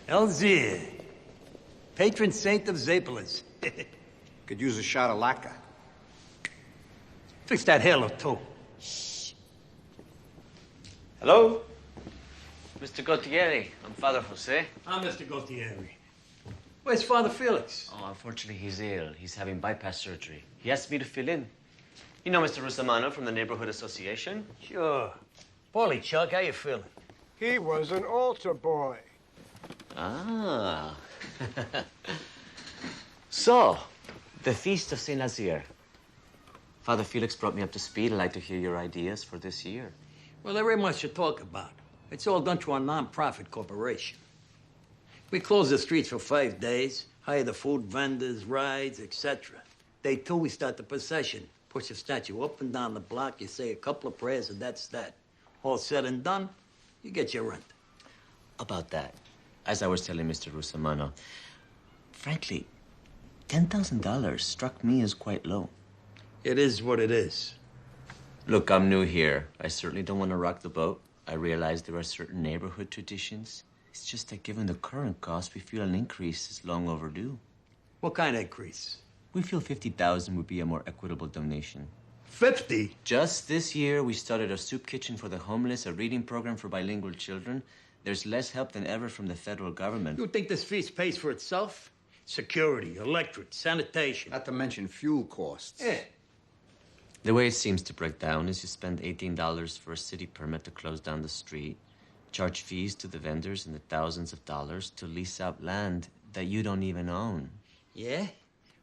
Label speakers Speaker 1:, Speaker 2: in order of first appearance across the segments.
Speaker 1: Elzir, patron saint of Zapolis.
Speaker 2: Could use a shot of lacquer.
Speaker 1: Fix that halo, too.
Speaker 3: Hello? Mr. Gautieri, I'm Father Jose.
Speaker 1: I'm Mr. Gautieri. Where's Father Felix?
Speaker 3: Oh, unfortunately, he's ill. He's having bypass surgery. He asked me to fill in. You know Mr. Rustamano from the Neighborhood Association?
Speaker 1: Sure. Paulie, Chuck, how you feeling?
Speaker 4: He was an altar boy.
Speaker 3: Ah. So, the Feast of St. Nazaire. Father Felix brought me up to speed. I'd like to hear your ideas for this year.
Speaker 1: Well, there ain't much to talk about. It's all done through a non-profit corporation. We close the streets for 5 days, hire the food vendors, rides, etc. Day 2, we start the procession. Push the statue up and down the block, you say a couple of prayers, and that's that. All said and done, you get your rent.
Speaker 3: About that, as I was telling Mr. Rustamano, frankly, $10,000 struck me as quite low.
Speaker 1: It is what it is.
Speaker 3: Look, I'm new here. I certainly don't want to rock the boat. I realize there are certain neighborhood traditions. It's just that given the current cost, we feel an increase is long overdue.
Speaker 1: What kind of increase?
Speaker 3: We feel $50,000 would be a more equitable donation.
Speaker 1: 50?
Speaker 3: Just this year, we started a soup kitchen for the homeless, a reading program for bilingual children. There's less help than ever from the federal government.
Speaker 1: You think this feast pays for itself? Security, electric, sanitation.
Speaker 2: Not to mention fuel costs.
Speaker 1: Yeah.
Speaker 3: The way it seems to break down is you spend $18 for a city permit to close down the street, charge fees to the vendors in the thousands of dollars to lease out land that you don't even own.
Speaker 1: Yeah?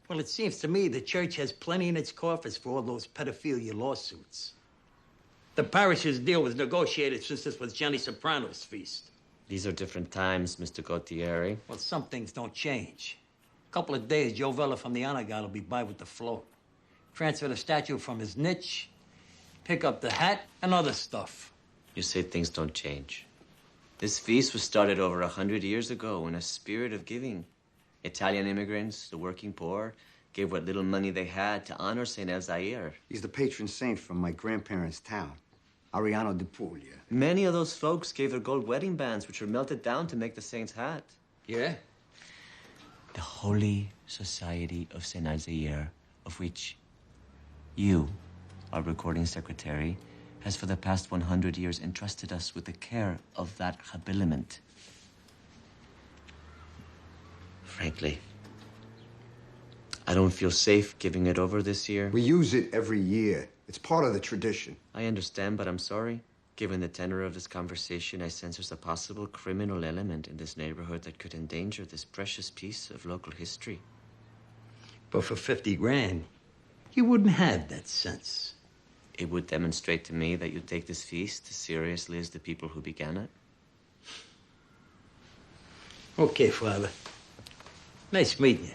Speaker 1: Well, it seems to me the church has plenty in its coffers for all those pedophilia lawsuits. The parish's deal was negotiated since this was Johnny Soprano's feast.
Speaker 3: These are different times, Mr. Gautieri.
Speaker 1: Well, some things don't change. A couple of days, Joe Vella from the honor guard will be by with the float. Transfer the statue from his niche, pick up the hat, and other stuff.
Speaker 3: You say things don't change. This feast was started over 100 years ago in a spirit of giving. Italian immigrants, the working poor, gave what little money they had to honor St. Elzaire.
Speaker 2: He's the patron saint from my grandparents' town, Ariano di Puglia.
Speaker 3: Many of those folks gave their gold wedding bands, which were melted down to make the saint's hat.
Speaker 1: Yeah?
Speaker 3: The Holy Society of St. Elzaire, of which you, our recording secretary, has for the past 100 years entrusted us with the care of that habiliment. Frankly, I don't feel safe giving it over this year.
Speaker 2: We use it every year. It's part of the tradition.
Speaker 3: I understand, but I'm sorry. Given the tenor of this conversation, I sense there's a possible criminal element in this neighborhood that could endanger this precious piece of local history.
Speaker 1: But for 50 grand, you wouldn't have that sense.
Speaker 3: It would demonstrate to me that you take this feast as seriously as the people who began it.
Speaker 1: Okay, Father. Nice meeting you.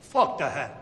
Speaker 1: Fuck the hat.